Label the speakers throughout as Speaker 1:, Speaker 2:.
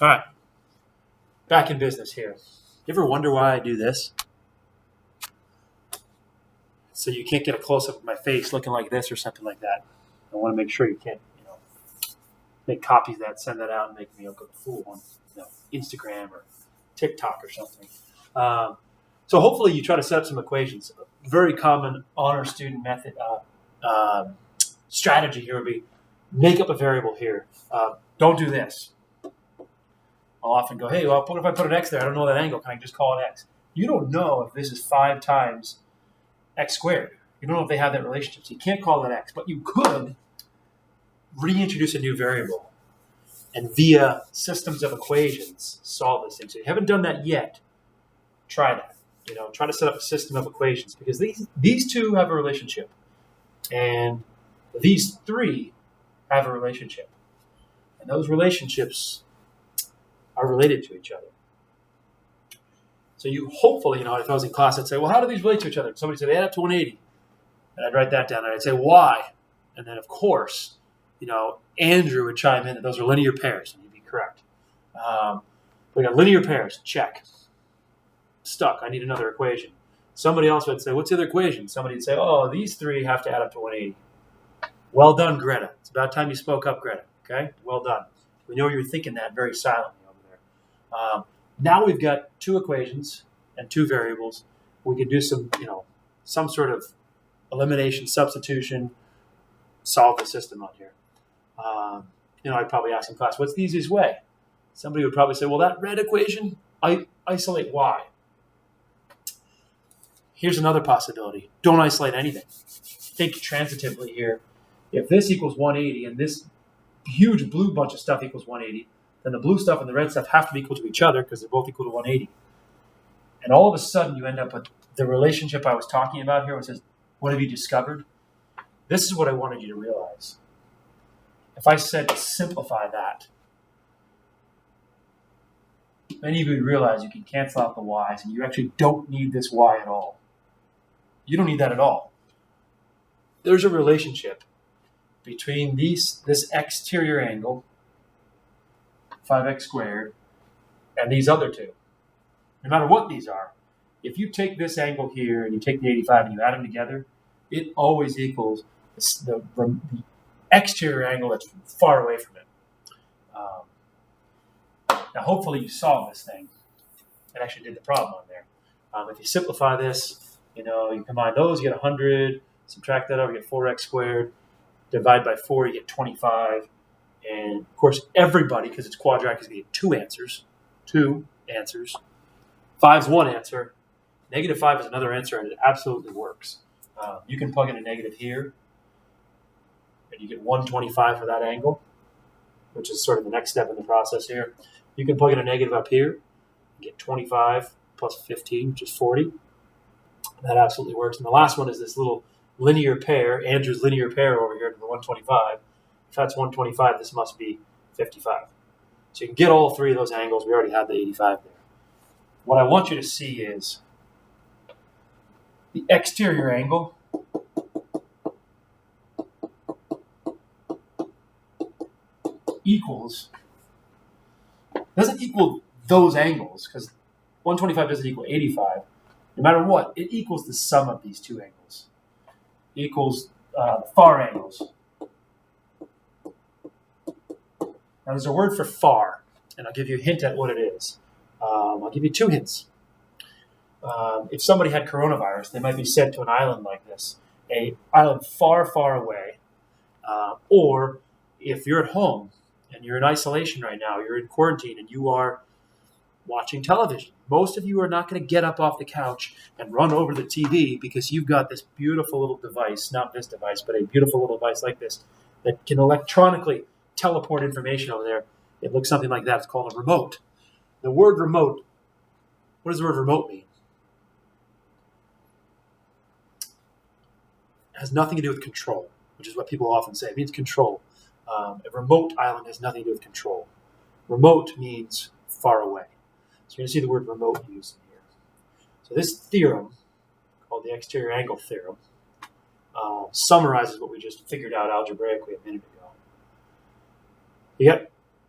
Speaker 1: All right, back in business here. You ever wonder why I do this? So you can't get a close up of my face looking like this or something like that. I want to make sure you can't, make copies of that, send that out, and make me look like a fool on, Instagram or TikTok or something. Um, so hopefully you try to set up some equations. A very common honor student method strategy here would be make up a variable here. Don't do this. I'll often go, hey, well, what if I put an x there? I don't know that angle. Can I just call it x? You don't know if this is 5 times x squared. You don't know if they have that relationship. So you can't call it x. But you could reintroduce a new variable and via systems of equations solve this thing. So you haven't done that yet. Try that. Try to set up a system of equations because these two have a relationship. And these three have a relationship. And those relationships are related to each other. So you hopefully, if I was in class, I'd say, well, how do these relate to each other? Somebody said, they add up to 180. And I'd write that down. And I'd say, why? And then, of course, Andrew would chime in that those are linear pairs. And he'd be correct. We got linear pairs. Check. Stuck. I need another equation. Somebody else would say, what's the other equation? Somebody would say, oh, these three have to add up to 180. Well done, Greta. It's about time you spoke up, Greta. Okay? Well done. We know you're thinking that very silently over there. Now we've got two equations and two variables. We can do some sort of elimination, substitution, solve the system on here. I'd probably ask in class, what's the easiest way? Somebody would probably say, well, that red equation, I isolate y. Here's another possibility. Don't isolate anything. Think transitively here. If this equals 180 and this huge blue bunch of stuff equals 180, then the blue stuff and the red stuff have to be equal to each other because they're both equal to 180. And all of a sudden you end up with the relationship I was talking about here, which says, what have you discovered? This is what I wanted you to realize. If I said to simplify that, many of you would realize you can cancel out the y's and you actually don't need this y at all. You don't need that at all. There's a relationship between this exterior angle, 5x squared, and these other two. No matter what these are, if you take this angle here and you take the 85 and you add them together, it always equals the exterior angle that's far away from it. Now, hopefully you solve this thing and actually did the problem on there. If you simplify this, you combine those, you get 100, subtract that over, you get 4x squared, divide by 4, you get 25. And, of course, everybody, because it's quadratic, is going to get two answers. 5 is one answer. Negative 5 is another answer, and it absolutely works. You can plug in a negative here, and you get 125 for that angle, which is sort of the next step in the process here. You can plug in a negative up here, and get 25 plus 15, which is 40. That absolutely works. And the last one is this little linear pair, Andrew's linear pair over here to the 125. If that's 125, this must be 55. So you can get all three of those angles. We already have the 85 there. What I want you to see is the exterior angle doesn't equal those angles because 125 doesn't equal 85. No matter what, it equals the sum of these two angles. It equals far angles. Now, there's a word for far, and I'll give you a hint at what it is. I'll give you two hints. If somebody had coronavirus, they might be sent to an island like this, an island far, far away. Or if you're at home and you're in isolation right now, you're in quarantine and you are watching television. Most of you are not going to get up off the couch and run over the TV because you've got this beautiful little device, not this device, but a beautiful little device like this that can electronically teleport information over there. It looks something like that. It's called a remote. The word remote, what does the word remote mean? It has nothing to do with control, which is what people often say. It means control. A remote island has nothing to do with control. Remote means far away. So you're going to see the word remote used in here. So this theorem, called the exterior angle theorem, summarizes what we just figured out algebraically a minute ago.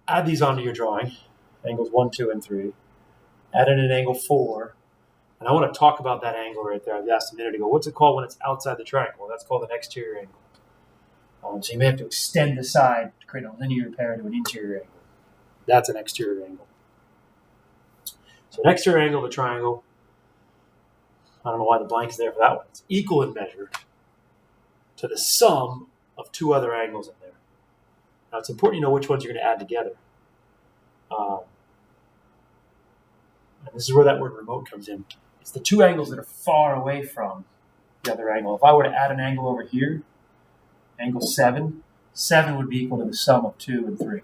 Speaker 1: Add these onto your drawing, angles 1, 2, and 3. Add in an angle 4. And I want to talk about that angle right there. I asked a minute ago. What's it called when it's outside the triangle? That's called an exterior angle. So you may have to extend the side to create a linear pair to an interior angle. That's an exterior angle. So an exterior angle of a triangle, I don't know why the blank is there for that one. It's equal in measure to the sum of two other angles in there. Now it's important you know which ones you're going to add together. And this is where that word remote comes in. It's the two angles that are far away from the other angle. If I were to add an angle over here, angle 7, 7 would be equal to the sum of 2 and 3.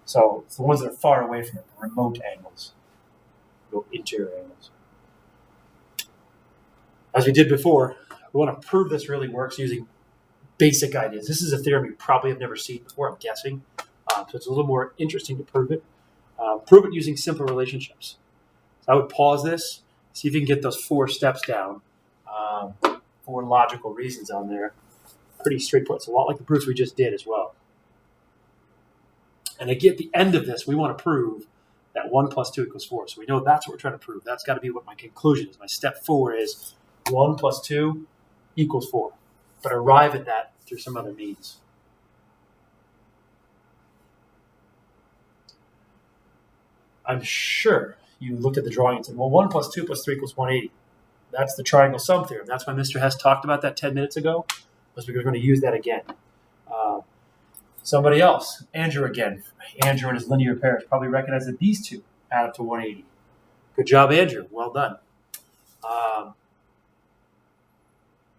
Speaker 1: So it's the ones that are far away from it, the remote angles, the interior angles. As we did before, we want to prove this really works using basic ideas. This is a theorem you probably have never seen before, I'm guessing. So it's a little more interesting to prove it. Prove it using simple relationships. So I would pause this, see if you can get those 4 steps down, 4 logical reasons on there. Pretty straightforward. It's a lot like the proofs we just did as well. And again, at the end of this, we want to prove that 1 plus 2 equals 4. So we know that's what we're trying to prove. That's got to be what my conclusion is. My step 4 is 1 plus 2 equals 4. But arrive at that through some other means. I'm sure you looked at the drawing and said, well, 1 plus 2 plus 3 equals 180. That's the triangle sum theorem. That's why Mr. Hess talked about that 10 minutes ago, was because we're going to use that again. Somebody else, Andrew again. Andrew and his linear pairs probably recognize that these two add up to 180. Good job, Andrew. Well done.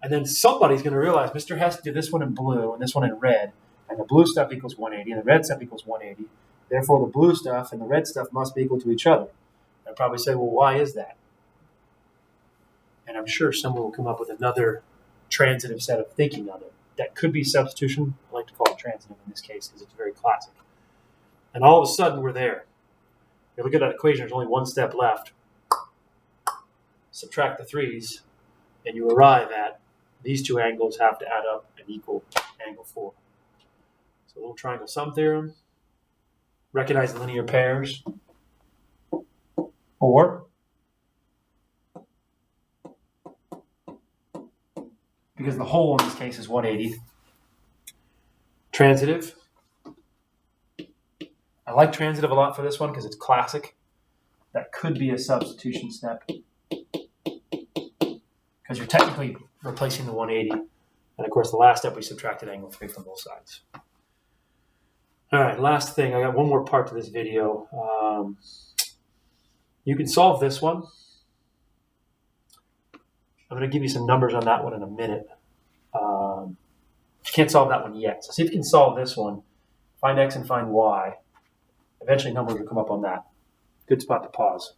Speaker 1: And then somebody's going to realize Mr. Hess did this one in blue and this one in red, and the blue stuff equals 180 and the red stuff equals 180. Therefore, the blue stuff and the red stuff must be equal to each other. I'd probably say, well, why is that? And I'm sure someone will come up with another transitive set of thinking on it. That could be substitution. I like to call it transitive in this case because it's very classic. And all of a sudden, we're there. If you look at that equation, there's only one step left. Subtract the 3's, and you arrive at these two angles have to add up and equal angle 4. So a little triangle sum theorem. Recognize the linear pairs. Or, because the whole in this case is 180. Transitive. I like transitive a lot for this one because it's classic. That could be a substitution step. Because you're technically replacing the 180. And of course, the last step we subtracted angle 3 from both sides. All right, last thing. I got one more part to this video. You can solve this one. I'm going to give you some numbers on that one in a minute. You can't solve that one yet. So see if you can solve this one. Find x and find y. Eventually numbers will come up on that. Good spot to pause.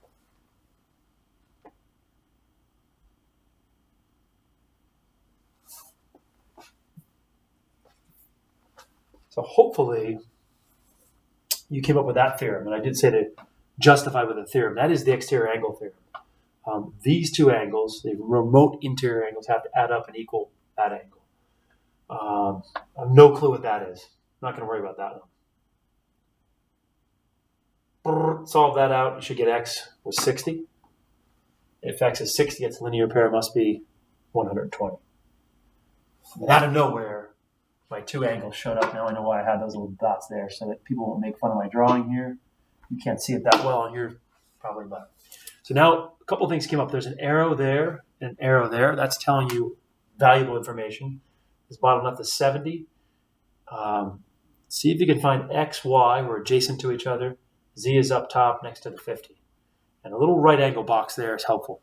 Speaker 1: So hopefully you came up with that theorem. And I did say to justify with a theorem. That is the exterior angle theorem. These two angles, the remote interior angles, have to add up and equal that angle. I have no clue what that is. I'm not going to worry about that one. Solve that out. You should get x was 60. If x is 60, its linear pair must be 120. And out of nowhere, my two angles showed up. Now I know why I had those little dots there, so that people won't make fun of my drawing here. You can't see it that well, and you're probably not. So now a couple of things came up. There's an arrow there and an arrow there. That's telling you valuable information. This bottom left is 70. See if you can find x, y. We're adjacent to each other. Z is up top next to the 50. And a little right angle box there is helpful.